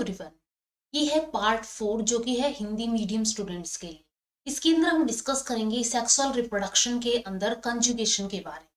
Everyone, ये है part 4 जो कि है हिंदी मीडियम स्टूडेंट्स के लिए। इसके अंदर हम डिस्कस करेंगे सेक्सुअल रिप्रोडक्शन के अंदर कंजुगेशन के बारे में।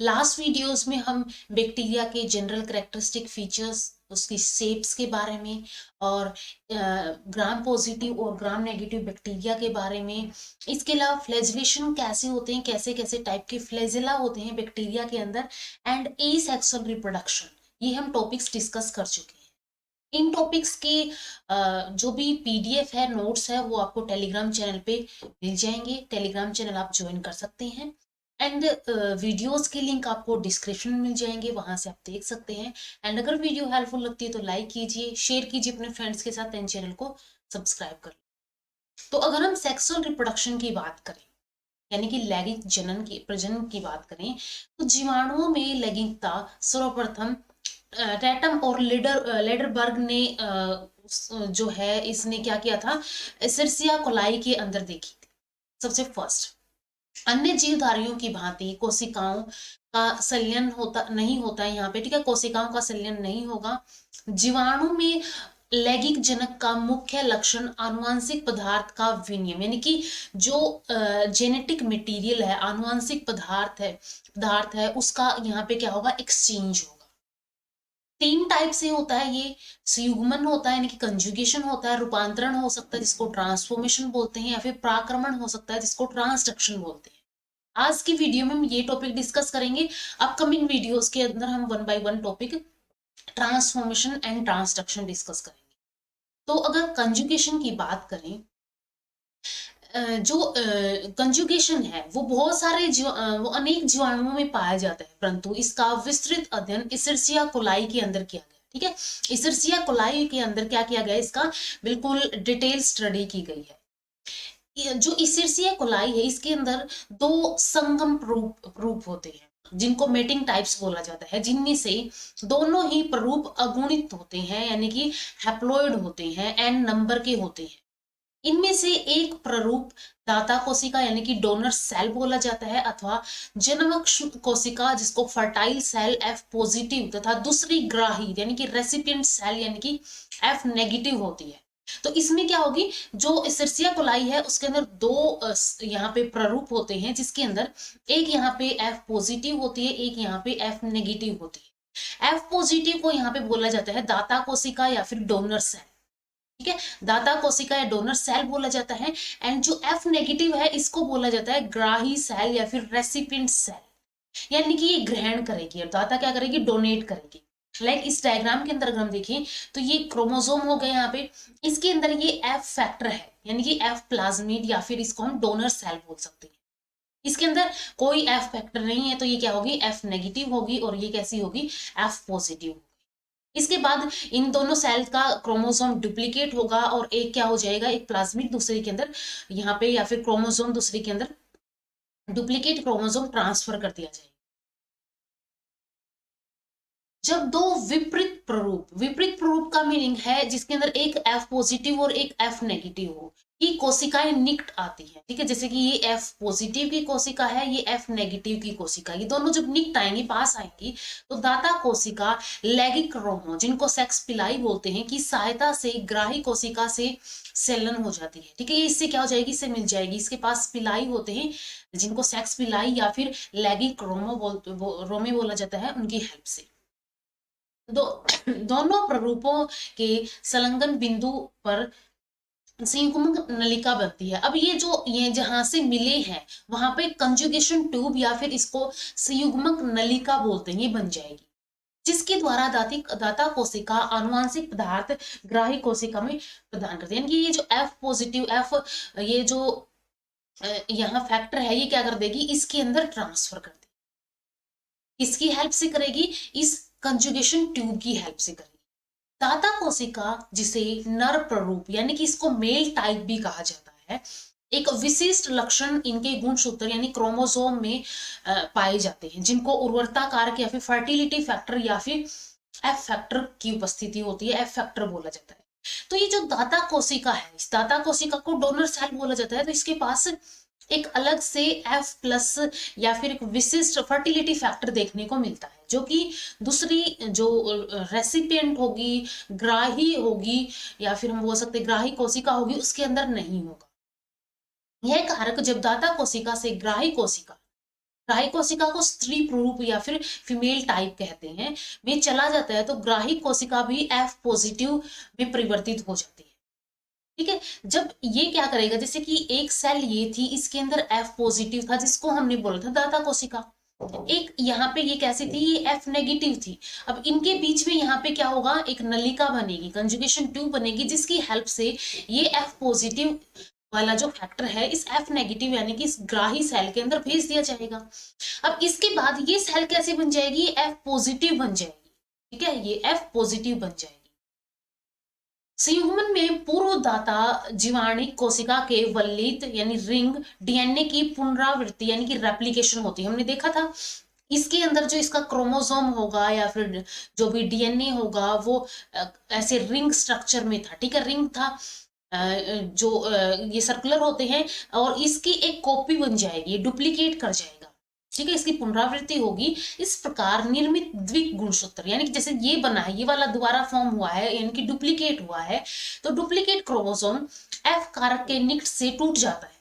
लास्ट वीडियोस में हम बैक्टीरिया के जनरल कैरेक्टरिस्टिक फीचर्स, उसकी शेप्स के बारे में और ग्राम पॉजिटिव और ग्राम नेगेटिव बैक्टीरिया के बारे में, इसके अलावा फ्लैजिलेशन कैसे होते हैं, कैसे कैसे टाइप के फ्लैजिला होते हैं बैक्टीरिया के अंदर, एंड एसेक्सुअल रिप्रोडक्शन, ये हम टॉपिक्स डिस्कस कर चुके हैं। इन टॉपिक्स के जो भी पीडीएफ है, नोट्स है, वो आपको टेलीग्राम चैनल पे मिल जाएंगे। टेलीग्राम चैनल आप ज्वाइन कर सकते हैं एंड वीडियोस के लिंक आपको डिस्क्रिप्शन में मिल जाएंगे, वहां से आप देख सकते हैं। एंड अगर वीडियो हेल्पफुल लगती है तो लाइक कीजिए, शेयर कीजिए अपने फ्रेंड्स के साथ एंड चैनल को सब्सक्राइब कर लीजिए। तो अगर हम सेक्सुअल रिप्रोडक्शन की बात करें, यानी कि लैंगिक प्रजनन की बात करें, तो जीवाणुओं में लैंगिकता सर्वप्रथम टैटम और लेडरबर्ग ने जो है इसने क्या किया था, एसर्सिया कोलाई के अंदर देखी थी सबसे फर्स्ट। अन्य जीवधारियों की भांति कोशिकाओं का संलयन नहीं होता है यहाँ पे, ठीक है, कोशिकाओं का संलयन नहीं होगा। जीवाणु में लैंगिक जनक का मुख्य लक्षण आनुवांशिक पदार्थ का विनिमय, यानी कि जो जेनेटिक मटेरियल है, आनुवांशिक पदार्थ है उसका यहाँ पे क्या होगा, एक्सचेंज होगा। 3 टाइप से होता है ये, संयुग्मन होता है यानी कि कंजुगेशन होता है, रूपांतरण हो सकता है जिसको ट्रांसफॉर्मेशन बोलते हैं, या फिर प्राक्रमण हो सकता है जिसको ट्रांसडक्शन बोलते हैं। आज की वीडियो में हम ये टॉपिक डिस्कस करेंगे। अपकमिंग वीडियोस के अंदर हम 1 by 1 topic transformation and transduction discuss करेंगे। तो अगर कंजुगेशन की बात करें, जो कंजुगेशन है वो बहुत सारे वो अनेक जीवाणुओं में पाया जाता है, परंतु इसका विस्तृत अध्ययन इसेर्सिया कोलाई के अंदर किया गया। ठीक है, इसेर्सिया कोलाई के अंदर क्या किया गया, इसका बिल्कुल डिटेल स्टडी की गई है। जो इसेर्सिया कोलाई है, इसके अंदर 2 संगम रूप होते हैं जिनको मेटिंग टाइप्स बोला जाता है, जिनमें से दोनों ही प्ररूप अगुणित होते हैं, यानी कि हैप्लॉइड होते हैं, एन नंबर के होते हैं। इनमें से एक प्ररूप दाता कोशिका यानी कि डोनर सेल बोला जाता है, अथवा जनक कोशिका जिसको फर्टाइल सेल एफ पॉजिटिव, तथा दूसरी ग्राही यानी कि रेसिपिएंट सेल यानी कि एफ नेगेटिव होती है। तो इसमें क्या होगी, जो इसेर्सिया कोलाई है उसके अंदर 2 यहाँ पे प्ररूप होते हैं, जिसके अंदर एक यहाँ पे एफ पॉजिटिव होती है, एक यहाँ पे एफ नेगेटिव होती है। एफ पॉजिटिव को यहाँ पे बोला जाता है दाता कोशिका या फिर डोनर सेल, ठीक है, दाता कोशिका या डोनर सेल बोला जाता है। एंड जो एफ नेगेटिव है इसको बोला जाता है ग्राही सेल या फिर रेसिपिएंट सेल, यानी कि ये ग्रहण करेगी और दाता क्या करेगी, डोनेट करेगी। लाइक इस डायग्राम के अंदर अगर हम देखें तो ये क्रोमोसोम हो गए यहाँ पे, इसके अंदर ये एफ फैक्टर है यानी कि एफ प्लाज्मिड, या फिर इसको हम डोनर सेल बोल सकते हैं। इसके अंदर कोई एफ फैक्टर नहीं है, तो ये क्या होगी, एफ नेगेटिव होगी, और ये कैसी होगी, एफ पॉजिटिव। इसके बाद इन दोनों सेल का क्रोमोसोम डुप्लीकेट होगा और एक क्या हो जाएगा, एक प्लाज्मिड दूसरे के अंदर यहाँ पे, या फिर क्रोमोसोम दूसरे के अंदर डुप्लीकेट क्रोमोसोम ट्रांसफर कर दिया जाएगा। जब 2 विपरीत प्ररूप का मीनिंग है जिसके अंदर एक एफ पॉजिटिव और एक एफ नेगेटिव हो, कि कोशिकाएं निकट आती है, ठीक है, जैसे कि ये एफ पॉजिटिव की कोशिका है, ये एफ नेगेटिव की कोशिका, ये दोनों जब निकट आएंगी, पास आएंगी, तो दाता कोशिका लैंगिक रोमो जिनको सेक्स पिलाई बोलते हैं की सहायता से ग्राही कोशिका से सेलन हो जाती है। ठीक है, इससे क्या हो जाएगी, इससे मिल जाएगी, इसके पास पिलाई होते हैं जिनको सेक्स पिलाई या फिर लैंगिक रोमे बोला जाता है, उनकी हेल्प से दोनों प्ररूपों के संलग्न बिंदु पर संयुग्मक नलिका बनती है। अब ये जहां से मिले हैं वहां पे कंजुगेशन ट्यूब या फिर इसको संयुग्मक नलिका बोलते हैं, ये बन जाएगी, जिसके द्वारा दाता कोशिका आनुवांशिक पदार्थ ग्राही कोशिका में प्रदान करते हैं। यानी कि ये जो एफ पॉजिटिव ये जो यहाँ फैक्टर है, ये क्या कर देगी, इसके अंदर ट्रांसफर कर देगी। इसकी हेल्प से करेगी, इस कंजुगेशन ट्यूब की हेल्प से करेगी। दाता कोशिका जिसे नर प्ररूप यानी कि इसको मेल टाइप भी कहा जाता है, एक विशिष्ट लक्षण इनके गुणसूत्र यानी क्रोमोसोम में पाए जाते हैं, जिनको उर्वरता कारक या फिर फर्टिलिटी फैक्टर या फिर एफ फैक्टर की उपस्थिति होती है, एफ फैक्टर बोला जाता है। तो ये जो दाता कोशिका है, इस दाता कोशिका को डोनर सेल बोला जाता है, तो इसके पास एक अलग से F प्लस या फिर एक विशिष्ट फर्टिलिटी फैक्टर देखने को मिलता है, जो कि दूसरी जो रेसिपिएंट होगी, ग्राही होगी, या फिर हम बोल सकते ग्राही कोशिका होगी, उसके अंदर नहीं होगा। यह कारक जब दाता कोशिका से ग्राही कोशिका को स्त्री रूप या फिर फीमेल टाइप कहते हैं, में चला जाता है, तो ग्राही कोशिका भी F पॉजिटिव में परिवर्तित हो जाती है। ठीक है, जब ये क्या करेगा, जैसे कि एक सेल ये थी, इसके अंदर F पॉजिटिव था, जिसको हमने बोला था दाता कोशिका। एक यहाँ पे ये कैसी थी, ये F नेगेटिव थी। अब इनके बीच में यहाँ पे क्या होगा, एक नलिका बनेगी, कंजुगेशन ट्यूब बनेगी, जिसकी हेल्प से ये F पॉजिटिव वाला जो फैक्टर है इस F नेगेटिव यानी कि इस ग्राही सेल के अंदर भेज दिया जाएगा। अब इसके बाद ये सेल कैसे बन जाएगी, ये F पॉजिटिव बन जाएगी। ठीक है, ये F पॉजिटिव बन जाएगी। संयुग्मन में पूर्वदाता जीवाणु कोशिका के वल्लित यानी रिंग डीएनए की पुनरावृत्ति यानी कि रेप्लिकेशन होती है। हमने देखा था इसके अंदर जो इसका क्रोमोसोम होगा या फिर जो भी डीएनए होगा वो ऐसे रिंग स्ट्रक्चर में था। ठीक है, रिंग था, जो ये सर्कुलर होते हैं, और इसकी एक कॉपी बन जाएगी, ये डुप्लीकेट कर जाएगा। ठीक है, इसकी पुनरावृत्ति होगी। इस प्रकार निर्मित द्विक गुणसूत्र यानी कि जैसे ये बना है, ये वाला दोबारा फॉर्म हुआ है यानी कि डुप्लीकेट हुआ है, तो डुप्लीकेट क्रोमोसोम F कारक के निकट से टूट जाता है।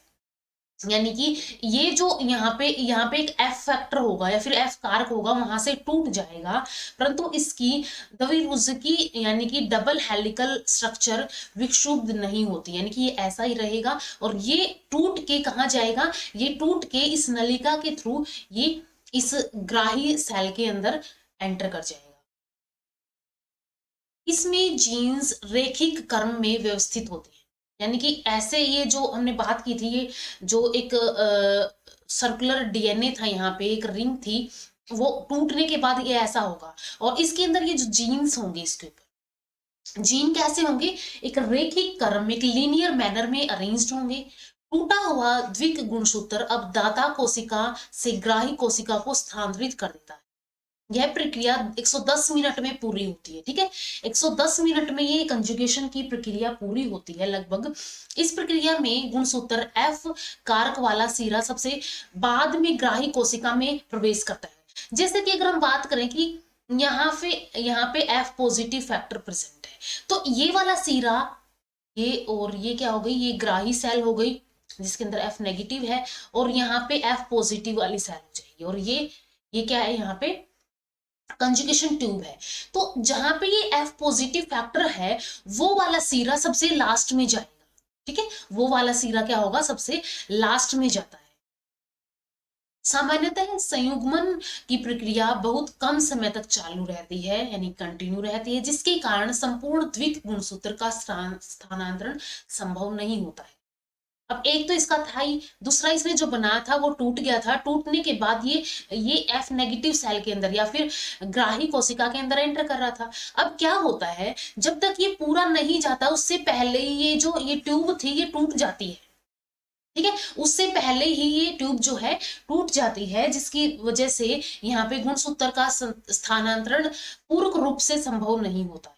यानी कि ये जो यहाँ पे एक F फैक्टर होगा या फिर F कारक होगा, वहां से टूट जाएगा, परंतु इसकी द्विरुज़िकी यानी कि डबल हेलिकल स्ट्रक्चर विक्षुब्ध नहीं होती, यानी कि ये ऐसा ही रहेगा। और ये टूट के कहाँ जाएगा, ये टूट के इस नलिका के थ्रू ये इस ग्राही सेल के अंदर एंटर कर जाएगा। इसमें जीन्स रैखिक क्रम में व्यवस्थित होते हैं, यानी कि ऐसे ये जो हमने बात की थी, ये जो एक सर्कुलर डीएनए था, यहाँ पे एक रिंग थी, वो टूटने के बाद ये ऐसा होगा। और इसके अंदर ये जो जीन्स होंगे, इसके ऊपर जीन कैसे होंगे, एक रैखिक क्रम में, एक लीनियर मैनर में अरेंज्ड होंगे। टूटा हुआ द्विक गुणसूत्र अब दाता कोशिका से ग्राही कोशिका को स्थानांतरित कर देता है। यह प्रक्रिया 110 मिनट में पूरी होती है। ठीक है, 110 मिनट में ये कंजुगेशन की प्रक्रिया पूरी होती है लगभग। इस प्रक्रिया में गुणसूत्र F कारक वाला सिरा सबसे बाद में ग्राही कोशिका में प्रवेश करता है। जैसे कि अगर हम बात करें कि यहाँ पे F पॉजिटिव फैक्टर प्रेजेंट है, तो ये वाला सिरा, ये और ये क्या हो गई, ये ग्राही सेल हो गई जिसके अंदर F नेगेटिव है, और यहाँ पे F पॉजिटिव वाली सेल हो जाएगी, और ये क्या है, यहाँ पे कंजुगेशन ट्यूब है। तो जहां पे ये F पॉजिटिव फैक्टर है, वो वाला सीरा सबसे लास्ट में जाएगा। ठीक है, वो वाला सीरा क्या होगा, सबसे लास्ट में जाता है। सामान्यतः संयुग्मन की प्रक्रिया बहुत कम समय तक चालू रहती है, यानी कंटिन्यू रहती है, जिसके कारण संपूर्ण द्विक गुणसूत्र का स्थानांतरण संभव नहीं होता है। अब एक तो इसका था ही, दूसरा इसने जो बनाया था वो टूट गया था। टूटने के बाद ये F नेगेटिव सेल के अंदर या फिर ग्राही कोशिका के अंदर एंटर कर रहा था। अब क्या होता है, जब तक ये पूरा नहीं जाता, उससे पहले ये ट्यूब थी, ये टूट जाती है। ठीक है, उससे पहले ही ये ट्यूब जो है टूट जाती है, जिसकी वजह से यहाँ पे गुणसूत्र का स्थानांतरण पूर्ण रूप से संभव नहीं होता।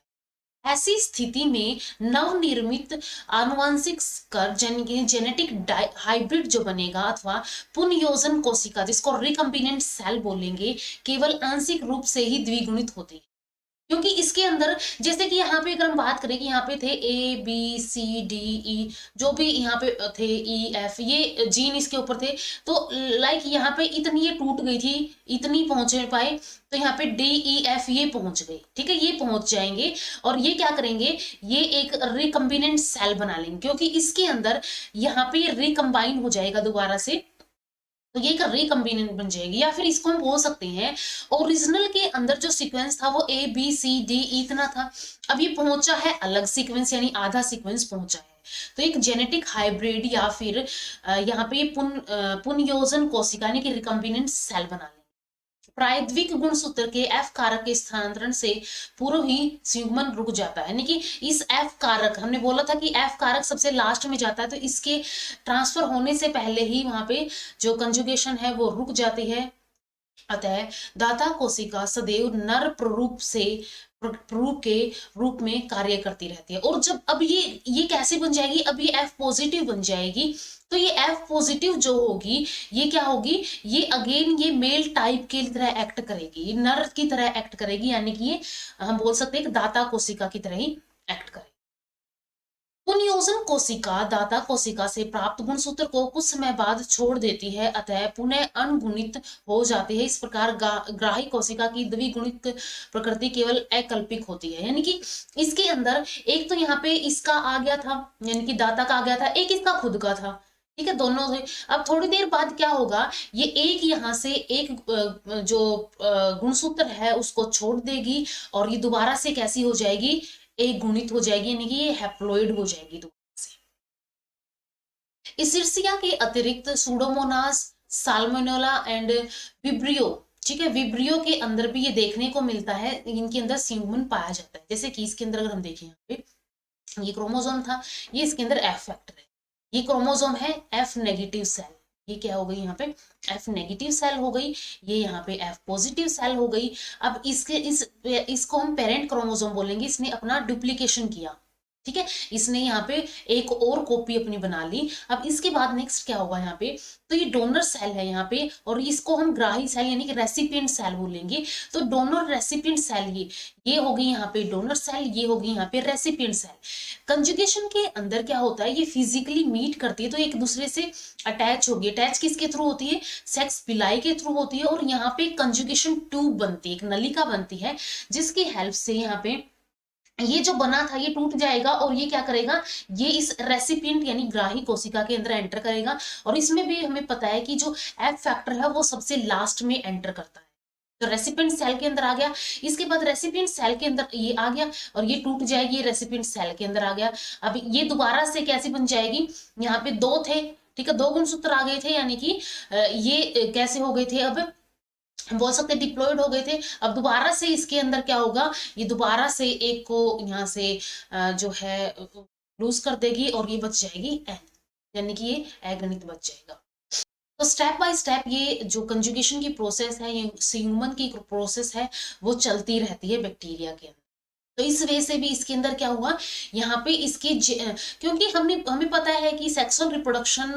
ऐसी स्थिति में नवनिर्मित आनुवंशिक कर जेनेटिक हाइब्रिड जो बनेगा अथवा पुनर्योजन कोशिका, जिसको रिकम्बिनेंट सेल बोलेंगे, केवल आंशिक रूप से ही द्विगुणित होती है। क्योंकि इसके अंदर, जैसे कि यहाँ पे अगर हम बात करें कि यहाँ पे थे ABCDE, जो भी यहाँ पे थे EF, ये जीन इसके ऊपर थे, तो लाइक यहाँ पे इतनी ये टूट गई थी, इतनी पहुंच पाए, तो यहाँ पे DEF ये पहुंच गई। ठीक है, ये पहुंच जाएंगे और ये क्या करेंगे, ये एक रिकम्बिनेंट सेल बना लेंगे, क्योंकि इसके अंदर यहाँ पे ये रिकम्बाइन हो जाएगा दोबारा से, तो ये एक रिकम्बिनेंट बन जाएगी। या फिर इसको हम बोल सकते हैं ओरिजिनल के अंदर जो सीक्वेंस था वो ABCD इतना था, अब ये पहुंचा है अलग सीक्वेंस, यानी आधा सीक्वेंस पहुंचा है। तो एक जेनेटिक हाइब्रिड या फिर यहाँ पे पुनर्योजन कोशिका यानी कि रिकम्बिनेंट सेल बना लेंगे। प्रायद्विक गुणसूत्र के F कारक के स्थानांतरण से पूर्व ही संयुग्मन रुक जाता है, यानी कि इस F कारक, हमने बोला था कि F कारक सबसे लास्ट में जाता है, तो इसके ट्रांसफर होने से पहले ही वहां पे जो कंजुगेशन है वो रुक जाती है। अतः दाता कोशिका सदैव नर प्ररूप से रूप के रूप में कार्य करती रहती है। और जब अब ये कैसे बन जाएगी, अब ये F पॉजिटिव बन जाएगी, तो ये F पॉजिटिव जो होगी ये क्या होगी, ये अगेन ये मेल टाइप की तरह एक्ट करेगी, नर की तरह एक्ट करेगी, यानी कि ये हम बोल सकते हैं कि दाता कोशिका की तरह ही एक्ट करेगी। पुनयोजन कोशिका दाता कोशिका से प्राप्त गुणसूत्र को कुछ समय बाद छोड़ देती है, अतः पुनः अनगुणित हो जाती है। इस प्रकार ग्राही कोशिका की द्विगुणित प्रकृति केवल अकल्पिक होती है। यानी कि इसके अंदर एक तो यहाँ पे इसका आ गया था, यानी कि दाता का आ गया था, एक इसका खुद का था, ठीक है, दोनों से। अब थोड़ी देर बाद क्या होगा, ये एक यहाँ से एक जो गुणसूत्र है उसको छोड़ देगी और ये दोबारा से कैसी हो जाएगी, एक गुणित हो जाएगी, यानी कि ये हैप्लॉइड हो जाएगी दोबारा से। इसिर्सिया के अतिरिक्त सूडोमोनास, साल्मोनेला एंड विब्रियो, ठीक है, विब्रियो के अंदर भी ये देखने को मिलता है, इनके अंदर सिंगमन पाया जाता है। जैसे कि इसके अंदर अगर हम देखें, यहाँ पे ये क्रोमोसोम था, ये इसके अंदर एफ फैक्टर है, ये क्रोमोसोम है एफ नेगेटिव सेल, ये क्या हो गई यहाँ पे एफ नेगेटिव सेल हो गई, ये यहाँ पे एफ पॉजिटिव सेल हो गई। अब इसको हम पेरेंट क्रोमोसोम बोलेंगे, इसने अपना डुप्लीकेशन किया, ठीक है, इसने यहाँ पे एक और कॉपी अपनी बना ली। अब इसके बाद नेक्स्ट क्या होगा यहाँ पे, तो ये डोनर सेल है यहाँ पे, और इसको हम ग्राही सेल यानी कि रेसिपिएंट सेल बोलेंगे। तो डोनर रेसिपिएंट सेल ये होगी यहाँ पे डोनर सेल, ये होगी यहाँ पे रेसिपिएंट सेल। कंजुगेशन के अंदर क्या होता है, ये फिजिकली मीट करती है, तो एक दूसरे से अटैच होगी। अटैच किसके थ्रू होती है, सेक्स पिलाई के थ्रू होती है। और यहाँ पे कंजुगेशन ट्यूब बनती है, एक नलिका बनती है, जिसकी हेल्प से यहाँ पे ये जो बना था ये टूट जाएगा, और ये क्या करेगा, ये इस रेसिपिएंट यानी ग्राही कोशिका के अंदर एंटर करेगा। और इसमें भी हमें पता है कि जो एफ फैक्टर है वो सबसे लास्ट में एंटर करता है। तो रेसिपिएंट सेल के अंदर आ गया, इसके बाद रेसिपिएंट सेल के अंदर ये आ गया और ये टूट जाएगी, रेसिपिएंट सेल के अंदर आ गया। अब ये दोबारा से कैसे बन जाएगी, यहाँ पे दो थे, ठीक है, दो गुणसूत्र आ गए थे, यानी कि ये कैसे हो गए थे, अब बोल सकते डिप्लॉयड हो गए थे। अब दोबारा से इसके अंदर क्या होगा, ये दोबारा से एक को यहाँ से जो है लूज कर देगी और ये बच जाएगी एन, यानी कि ये अगणित बच जाएगा। तो स्टेप बाय स्टेप ये जो कंजुगेशन की प्रोसेस है, ये ह्यूमन की प्रोसेस है, वो चलती रहती है बैक्टीरिया के अंदर। तो इस वजह से भी इसके अंदर क्या हुआ, यहाँ पे इसके क्योंकि हमें पता है कि सेक्सुअल रिप्रोडक्शन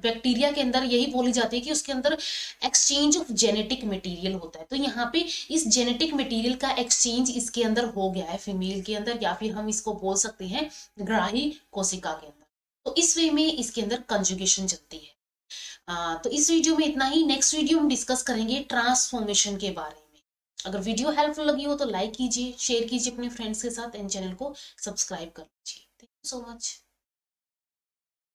बैक्टीरिया के अंदर यही बोली जाती है कि उसके अंदर एक्सचेंज ऑफ जेनेटिक मटेरियल होता है। तो यहाँ पे इस जेनेटिक मटेरियल का एक्सचेंज इसके अंदर हो गया है फीमेल के अंदर, या फिर हम इसको बोल सकते हैं ग्राही कोशिका के अंदर। तो इस वे में इसके अंदर कंजुगेशन चलती है। तो इस वीडियो में इतना ही। नेक्स्ट वीडियो हम डिस्कस करेंगे ट्रांसफॉर्मेशन के बारे में। अगर वीडियो हेल्पफुल लगी हो तो लाइक कीजिए, शेयर कीजिए अपने फ्रेंड्स के साथ, एंड चैनल को सब्सक्राइब कर लीजिए। Thank you so much.